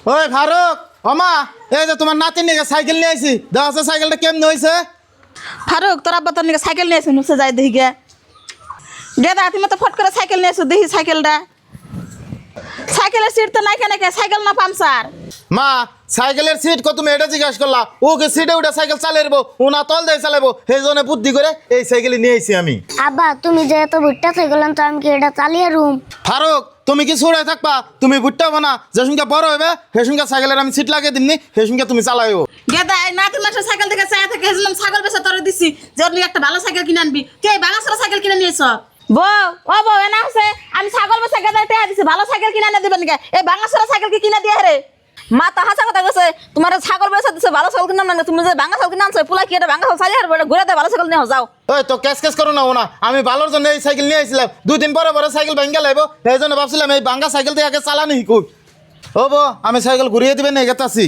ওই ফারুক ওমা এই যে তোমার নাতির নিয়ে সাইকেল নিয়ে আইছি দাও আছে সাইকেলটা কেমন হয়েছে? ফারুক তোর আব্বা তোর নিকে সাইকেল নিয়ে আসুন নুসে যাই দেখি গে গেদা তুমি তো ফট করে সাইকেল নিয়ে আসো দেখি সাইকেলটা সাইকেলের সিট তো নাই কেন সাইকেল না পামসার মা সাইকেলের সিট কত তুমি এটা জিজ্ঞাসা করলা ওকে সিটে উঠে সাইকেল চালাইবো ও না তল দিয়ে চালাবো সেই জন্য বুদ্ধি করে এই সাইকেল নিয়ে আইছি আমি। আব্বা তুমি যে এত ভুট্টা সাইকেলেন তো আমি কি এটা চালিয়ে রুম? ফারুক তুমি কি ছড়ে থাকবা তুমি বুঝতে হবো না যে সঙ্গে বড় হবে সে সঙ্গে সাইকেলের আমি সিট লাগিয়ে দিমনি সে সঙ্গে তুমি চালাইও। গেদা এই নাতি মাসের সাইকেল থেকে চায়া থেকে হেজলাম ছাগল বেচা তোরে দিছি যে ওর নিয়ে একটা ভালো সাইকেল কিনে আনবি তুই এই বাঙাসরা সাইকেল কিনে নিয়েছ বউ ও বউ এনা আছে আমি ছাগল বেচা গেদা টেয়া দিছি ভালো সাইকেল কিনে এনে দিবেন কে এই বাঙাসরা সাইকেল কি কিনে দিয়ে রে মা তো হাসা কথা কইছে তোমার ছাগল বেচা দিছে ভালো সাইকেল কিনে না তুমি যে বাঙা সাইকেল কিনে আনছো পুলা কি এটা বাঙা সাইকেল চালিয়ে হারবে ঘুরে দে ভালো সাইকেল নিয়ে যাও। ওই তো ক্যাশ করো না ও না আমি ভালোর জন্য এই সাইকেল নিয়ে আইছিলাম 2 দিন পরে সাইকেল ভেঙে লাইবো এই জন্য ভাবছিলাম এই ভাঙ্গা সাইকেল দিয়ে আগে চালানি শিখুক। ও বো আমি সাইকেল ঘুরিয়ে দিবেন এই গেতাছি।